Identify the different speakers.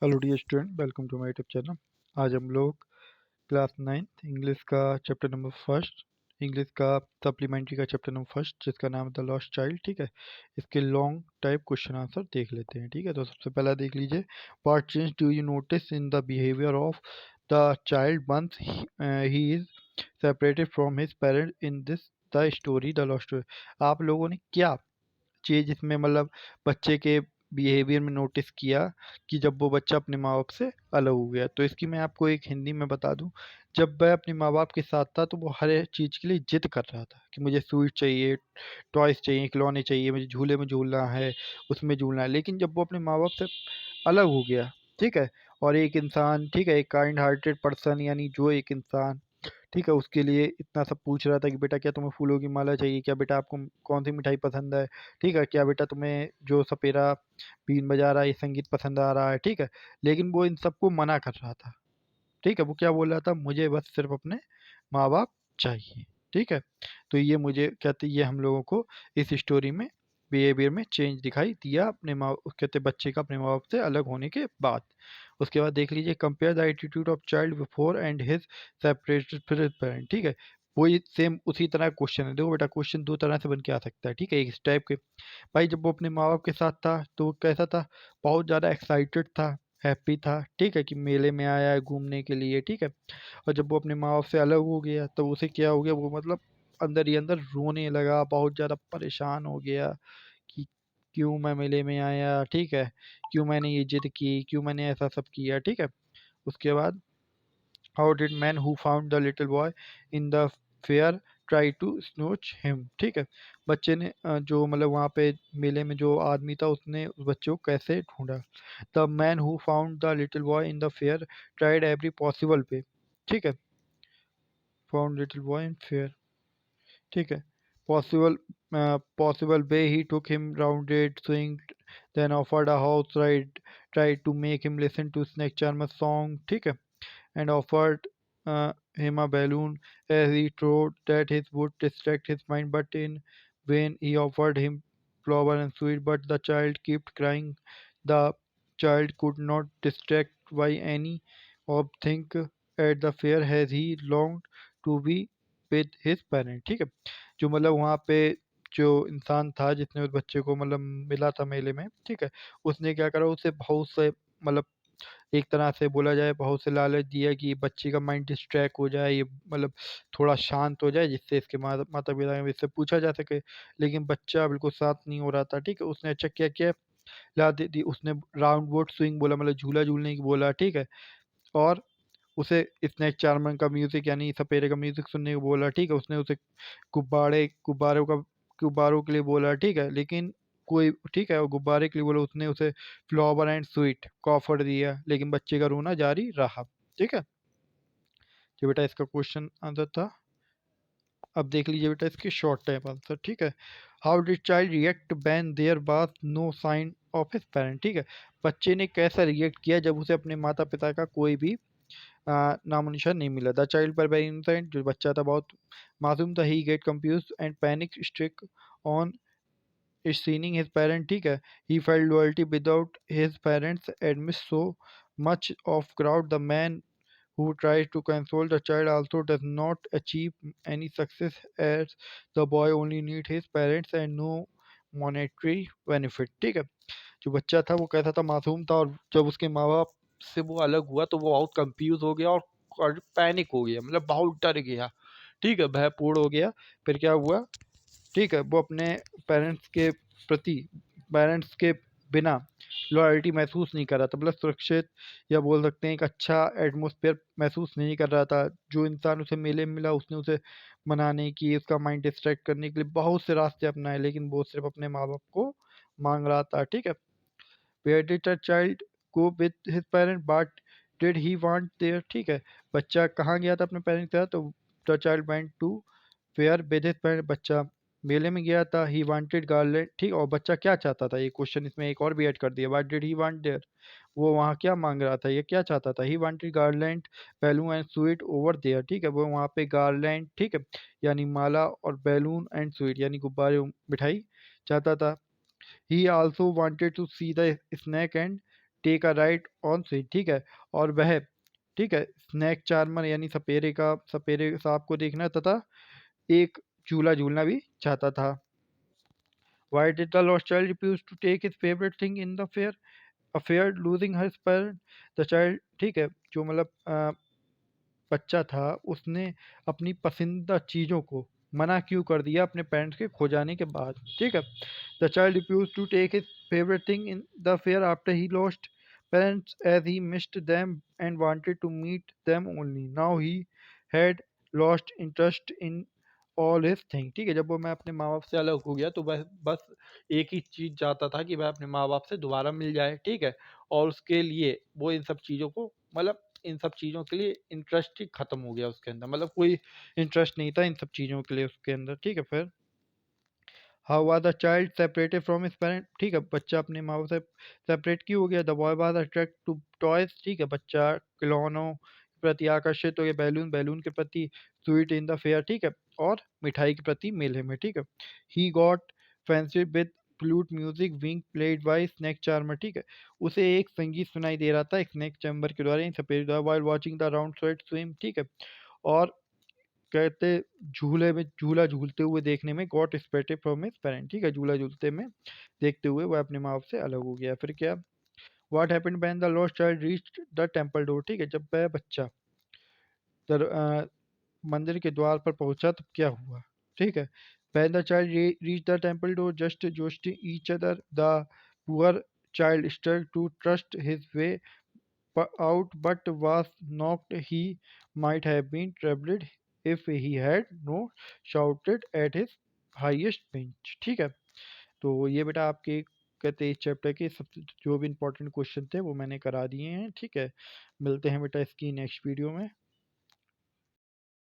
Speaker 1: Hello dear student, welcome to my YouTube channel. आज हम लोग क्लास 9th इंग्लिश का चैप्टर नंबर फर्स्ट, इंग्लिश का सप्लीमेंट्री का चैप्टर नंबर फर्स्ट, जिसका नाम है द लॉस्ट चाइल्ड। ठीक है, इसके लॉन्ग टाइप क्वेश्चन आंसर देख लेते हैं। ठीक है, तो सबसे पहला देख लीजिए, what change do you notice in the behaviour of the child once he is separated from his parent in this the story the lost story. आप लोगों ने क्या चीज़ इसमें मतलब बच्चे के बिहेवियर में नोटिस किया कि जब वो बच्चा अपने माँ बाप से अलग हो गया। तो इसकी मैं आपको एक हिंदी में बता दूं, जब वह अपने माँ बाप के साथ था तो वो हर एक चीज़ के लिए जिद कर रहा था कि मुझे स्वीट चाहिए, टॉयज चाहिए, खिलौने चाहिए, मुझे झूले में झूलना है, उसमें झूलना है। लेकिन जब वो अपने माँ बाप से अलग हो गया, ठीक है, और एक इंसान, ठीक है, एक काइंड हार्टेड पर्सन, यानी जो एक इंसान, ठीक है, उसके लिए इतना सब पूछ रहा था कि बेटा क्या तुम्हें फूलों की माला चाहिए, क्या बेटा आपको कौन सी मिठाई पसंद है, ठीक है, क्या बेटा तुम्हें जो सपेरा बीन बजा रहा है ये संगीत पसंद आ रहा है, ठीक है। लेकिन वो इन सबको मना कर रहा था। ठीक है, वो क्या बोल रहा था, मुझे बस सिर्फ अपने माँ बाप चाहिए। ठीक है, तो ये मुझे कहते, ये हम लोगों को इस स्टोरी में बिहेवियर में चेंज दिखाई दिया अपने माँ, कहते बच्चे का अपने माँ बाप से अलग होने के बाद। उसके बाद देख लीजिए, compare the attitude of child before and his separated parent. ठीक है, वही सेम उसी तरह क्वेश्चन है। देखो बेटा, क्वेश्चन दो तरह से बन के आ सकता है। ठीक है, एक इस टाइप के, भाई जब वो अपने माँ बाप के साथ था तो वो कैसा था, बहुत ज़्यादा एक्साइटेड था, हैप्पी था, ठीक है, कि मेले में आया है घूमने के लिए। ठीक है, और जब वो अपने माँ बाप से अलग हो गया तो उसे क्या हो गया, वो मतलब अंदर ही अंदर रोने लगा, बहुत ज़्यादा परेशान हो गया कि क्यों मैं मेले में आया, ठीक है, क्यों मैंने ये जिद की, क्यों मैंने ऐसा सब किया। ठीक है, उसके बाद, how did man who found the little boy in the fair try to snatch him. ठीक है, बच्चे ने जो मतलब वहाँ पे मेले में जो आदमी था उसने उस बच्चे को कैसे ढूंढा। The man who found the little boy in the fair tried every possible way. ठीक है, found little boy in fair, ठीक है, possible possible way he took him round it swing, then offered a horse ride, tried to make him listen to snake charmer song. ठीक है, and offered him a balloon as he thought that it would distract his mind, but in vain. He offered him flower and sweet, but the child kept crying. The child could not distract by any of think at the fair as he longed to be with his parent। ठीक है, जो मतलब वहाँ पे जो इंसान था जिसने उस बच्चे को मतलब मिला था मेले में, ठीक है, उसने क्या करा, उसे बहुत से मतलब एक तरह से बोला जाए बहुत से लालच दिया कि बच्चे का माइंड डिस्ट्रैक्ट हो जाए, ये मतलब थोड़ा शांत हो जाए, जिससे इसके माता पिता ने इससे पूछा जा सके। लेकिन बच्चा बिल्कुल शांत नहीं हो रहा था। ठीक है, उसने अच्छा क्या किया, ला दे दी उसने, राउंड बोर्ड स्विंग बोला, मतलब झूला झूलने की बोला। ठीक है, और उसे स्नेक चार्मर का म्यूजिक यानी सपेरे का म्यूजिक सुनने को बोला। ठीक है, उसने उसे गुब्बारों के लिए बोला। ठीक है, लेकिन कोई, ठीक है, और गुब्बारे के लिए बोला, उसने उसे फ्लावर एंड स्वीट का ऑफर दिया, लेकिन बच्चे का रोना जारी रहा। ठीक है, ये बेटा इसका क्वेश्चन आंसर था। अब देख लीजिए बेटा इसके शॉर्ट टाइप आंसर। ठीक है, how did child react when there was no sign of his parent. ठीक है, बच्चे ने कैसा रिएक्ट किया जब उसे अपने माता पिता का कोई भी नामो निशान नहीं मिला। द चाइल्ड पर वेरी इनोसेंट, जो बच्चा था बहुत मासूम था। He get confuse and panic stricken on seeing his parent। ठीक है, he felt loyalty without his parents admits so much of crowd। The man who tries to console the child also does not achieve any success, as the boy only need his parents and no monetary benefit। ठीक है, जो बच्चा था वो कैसा था, मासूम था, और जब उसके माँ बाप से वो अलग हुआ तो वो बहुत कंफ्यूज हो गया और पैनिक हो गया, मतलब बहुत डर गया। ठीक है, भयपूर्ण हो गया। फिर क्या हुआ, ठीक है, वो अपने पेरेंट्स के प्रति, पेरेंट्स के बिना लॉयल्टी महसूस नहीं कर रहा था, मतलब सुरक्षित, या बोल सकते हैं एक अच्छा एटमोसफेयर महसूस नहीं कर रहा था। जो इंसान उसे मेले में मिला उसने उसे मनाने की, उसका माइंड डिस्ट्रैक्ट करने के लिए बहुत से रास्ते अपनाए, लेकिन वो सिर्फ अपने माँ बाप को मांग रहा था। ठीक है, where did the child go with his parent, but did he want there. ठीक है, बच्चा कहाँ गया था अपने पेरेंट्स के साथ, तो the child went to fair with his parent. बच्चा मेले में गया था। ही वांटेड गार्लैंड, ठीक, और बच्चा क्या चाहता था, ये क्वेश्चन इसमें एक और भी ऐड कर दिया, what did he want there, वो वहाँ क्या मांग रहा था, ये क्या चाहता था। He wanted garland balloon and sweet over there. ठीक है, वो वहाँ पे गार्लैंड, ठीक है, यानी माला, और बैलून एंड स्वीट यानी गुब्बारे मिठाई चाहता था। He also wanted to see the snake and take a ride on switch, ठीक है, और वह, ठीक है, स्नेक चार्मर यानी सपेरे सांप को देखना तथा एक झूला झूलना भी चाहता था। Why did the lost child refuse to take his favorite thing in the fair? Affair losing her parent. The child, ठीक है, जो मतलब बच्चा था, उसने अपनी पसंदीदा चीज़ों को मना क्यों कर दिया अपने पेरेंट्स के खो जाने के बाद, ठीक है। The child refuse to take his favourite thing in the fair after he lost parents as he missed them and wanted to meet them only. Now he had lost interest in all his thing, ठीक है। जब वो मैं अपने माँ बाप से अलग हो गया तो वह बस एक ही चीज़ चाहता था कि वह अपने माँ बाप से दोबारा मिल जाए, ठीक है, और उसके लिए वो इन सब चीज़ों को मतलब इन सब चीज़ों के लिए इंटरेस्ट ही खत्म हो गया उसके अंदर, मतलब कोई इंटरेस्ट नहीं था इन सब चीज़ों के लिए उसके अंदर, ठीक है। फिर how was the child separated from his parent, ठीक है, बच्चा अपने माँ बाप से सेपरेट क्यों हो गया। The boy was attract to toys, ठीक है, बच्चा खिलौनों के प्रति आकर्षित हो गया, बैलून बैलून के प्रति, स्वीट इन द फेयर, ठीक है, और मिठाई के प्रति मेले में, ठीक है। He got fancy with flute music being played by snake charmer, ठीक है, उसे एक संगीत सुनाई दे रहा था एक स्नेक चैम्बर के द्वारा इन सफेद while watching the round sweat swim, ठीक है, और कहते झूले में झूला झूलते हुए देखने में गॉट स्पेटेड फ्रॉम हिज पेरेंट, ठीक है, झूला झूलते में देखते हुए वह अपने माँ बाप से अलग हो गया। फिर क्या, what happened when the lost child reached the temple door, ठीक है, जब वह बच्चा मंदिर के द्वार पर पहुंचा तब क्या हुआ, ठीक है। When the child reach the temple door just jostle each other the poor child struggled to trust his way out but was knocked. He might have been troubled if he had no shouted at his highest pitch, ठीक है। तो ये बेटा आपके कहते इस chapter के सब जो भी इंपॉर्टेंट क्वेश्चन थे वो मैंने करा दिए हैं, ठीक है। मिलते हैं बेटा इसकी नेक्स्ट वीडियो में।